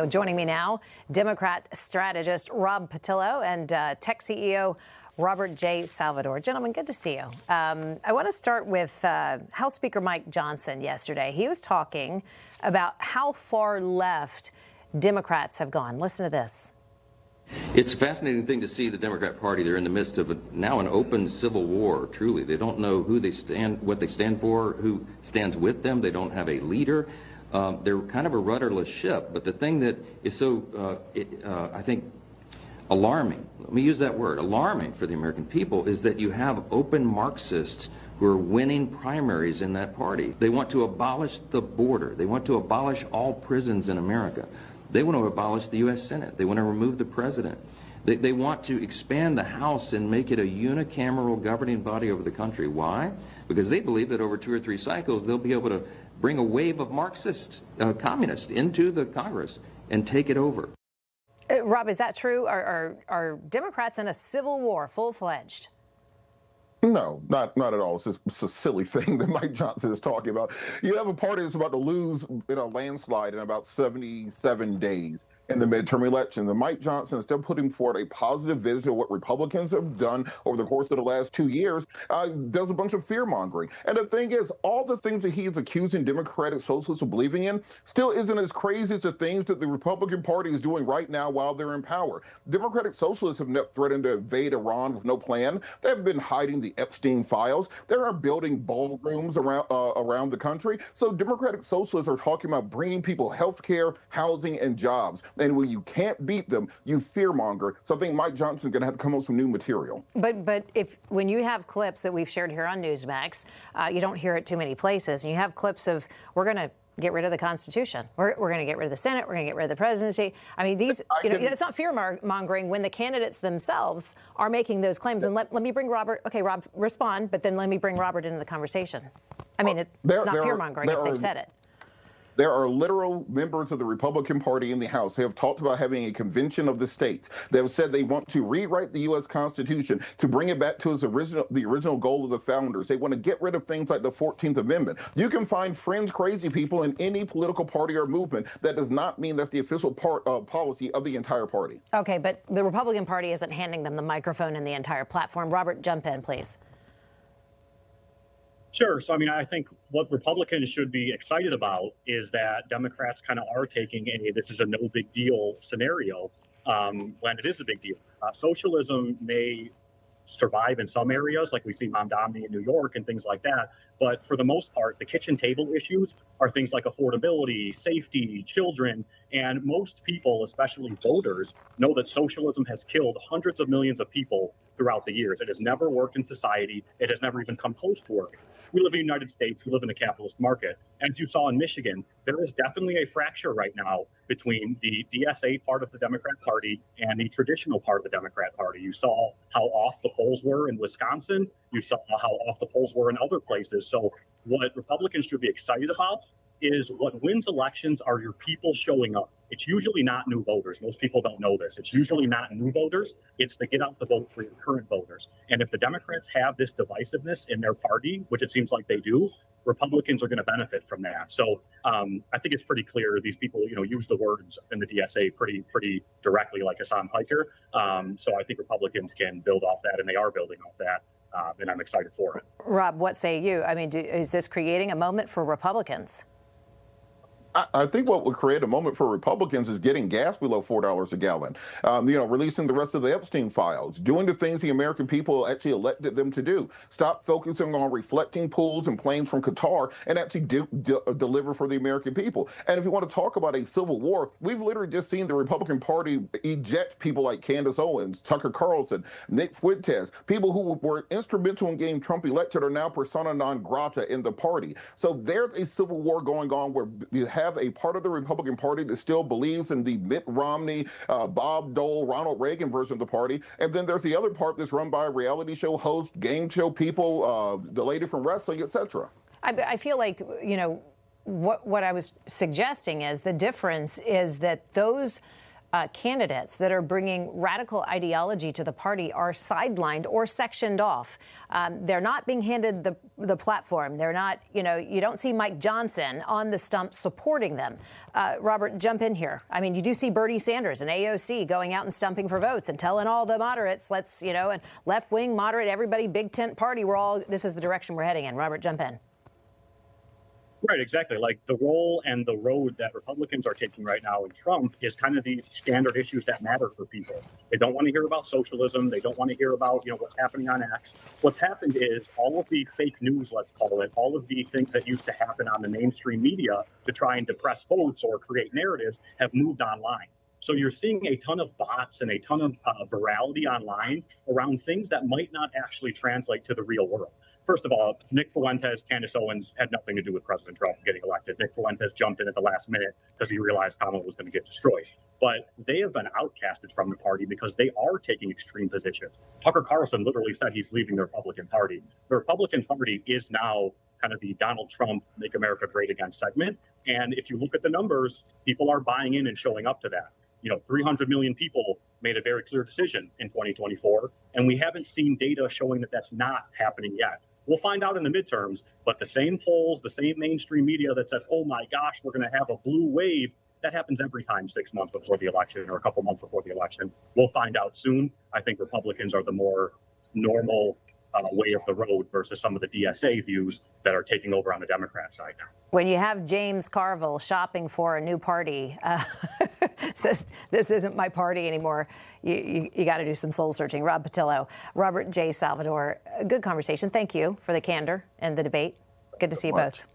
Joining me now, Democrat strategist Rob Patillo and tech CEO Robert J. Salvador. Gentlemen, good to see you. I want to start with House Speaker Mike Johnson yesterday. He was talking about how far left Democrats have gone. Listen to this. It's a fascinating thing to see the Democrat Party. They're in the midst of now an open civil war, truly. They don't know who they stand, what they stand for, who stands with them. They don't have a leader. They're kind of a rudderless ship. But the thing that is so, I think, alarming, let me use that word, alarming for the American people, is that you have open Marxists who are winning primaries in that party. They want to abolish the border. They want to abolish all prisons in America. They want to abolish the U.S. Senate. They want to remove the president. They want to expand the House and make it a unicameral governing body over the country. Why? Because they believe that over 2 or 3 cycles, they'll be able to bring a wave of Marxist communists into the Congress and take it over. Rob, is that true? Are Democrats in a civil war, full-fledged? No, not at all. It's a silly thing that Mike Johnson is talking about. You have a party that's about to lose in a landslide in about 77 days in the midterm election. And Mike Johnson, instead of putting forward a positive vision of what Republicans have done over the course of the last 2 years, does a bunch of fear-mongering. And the thing is, all the things that he is accusing Democratic socialists of believing in still isn't as crazy as the things that the Republican Party is doing right now while they're in power. Democratic socialists have not threatened to invade Iran with no plan. They've been hiding the Epstein files. They are building ballrooms around the country. So Democratic socialists are talking about bringing people health care, housing, and jobs. And when you can't beat them, you fearmonger. So I think Mike Johnson's going to have to come up with some new material. But when you have clips that we've shared here on Newsmax, you don't hear it too many places. And you have clips of, we're going to get rid of the Constitution. We're going to get rid of the Senate. We're going to get rid of the presidency. I mean, it's not fear-mongering when the candidates themselves are making those claims. And let me bring Robert. Okay, Rob, respond, but then let me bring Robert into the conversation. I mean, it's not fear-mongering if they've said it. There are literal members of the Republican Party in the House who have talked about having a convention of the states. They have said they want to rewrite the U.S. Constitution to bring it back to the original goal of the founders. They want to get rid of things like the 14th Amendment. You can find fringe crazy people in any political party or movement. That does not mean that's the official policy of the entire party. Okay, but the Republican Party isn't handing them the microphone and the entire platform. Robert, jump in, please. Sure. So, I mean, I think what Republicans should be excited about is that Democrats kind of are taking this is a no big deal scenario when it is a big deal. Socialism may survive in some areas, like we see Mamdani in New York and things like that. But for the most part, the kitchen table issues are things like affordability, safety, children. And most people, especially voters, know that socialism has killed hundreds of millions of people throughout the years. It has never worked in society. It has never even come close to working. We live in the United States. We live in a capitalist market. And as you saw in Michigan, there is definitely a fracture right now between the DSA part of the Democrat Party and the traditional part of the Democrat Party. You saw how off the polls were in Wisconsin. You saw how off the polls were in other places. So what Republicans should be excited about is what wins elections are your people showing up. It's usually not new voters. Most people don't know this. It's usually not new voters. It's the get out the vote for your current voters. And if the Democrats have this divisiveness in their party, which it seems like they do, Republicans are going to benefit from that. So I think it's pretty clear these people, use the words in the DSA pretty directly, like Hassan Piker. So I think Republicans can build off that, and they are building off that. And I'm excited for it. Rob, what say you? I mean, is this creating a moment for Republicans? I think what would create a moment for Republicans is getting gas below $4 a gallon, releasing the rest of the Epstein files, doing the things the American people actually elected them to do. Stop focusing on reflecting pools and planes from Qatar and actually deliver for the American people. And if you want to talk about a civil war, we've literally just seen the Republican Party eject people like Candace Owens, Tucker Carlson, Nick Fuentes, people who were instrumental in getting Trump elected are now persona non grata in the party. So there's a civil war going on where you have a part of the Republican Party that still believes in the Mitt Romney, Bob Dole, Ronald Reagan version of the party. And then there's the other part that's run by reality show hosts, game show people, the lady from wrestling, etc. I feel like, what I was suggesting is the difference is that those candidates that are bringing radical ideology to the party are sidelined or sectioned off. They're not being handed the platform. They're not, you don't see Mike Johnson on the stump supporting them. Robert, jump in here. I mean, you do see Bernie Sanders and AOC going out and stumping for votes and telling all the moderates, let's, and left wing, moderate, everybody, big tent party. This is the direction we're heading in. Robert, jump in. Right, exactly. Like the role and the road that Republicans are taking right now in Trump is kind of these standard issues that matter for people. They don't want to hear about socialism. They don't want to hear about, what's happening on X. What's happened is all of the fake news, let's call it, all of the things that used to happen on the mainstream media to try and depress votes or create narratives have moved online. So you're seeing a ton of bots and a ton of virality online around things that might not actually translate to the real world. First of all, Nick Fuentes, Candace Owens had nothing to do with President Trump getting elected. Nick Fuentes jumped in at the last minute because he realized Kamala was going to get destroyed. But they have been outcasted from the party because they are taking extreme positions. Tucker Carlson literally said he's leaving the Republican Party. The Republican Party is now kind of the Donald Trump Make America Great Again segment. And if you look at the numbers, people are buying in and showing up to that. 300 million people made a very clear decision in 2024, and we haven't seen data showing that that's not happening yet. We'll find out in the midterms, but the same polls, the same mainstream media that said, oh my gosh, we're going to have a blue wave, that happens every time 6 months before the election or a couple months before the election. We'll find out soon. I think Republicans are the more normal way of the road versus some of the DSA views that are taking over on the Democrat side now. When you have James Carville shopping for a new party, says this isn't my party anymore, you got to do some soul searching. Rob Patillo, Robert J. Salvador, good conversation. Thank you for the candor and the debate. Good to see you both.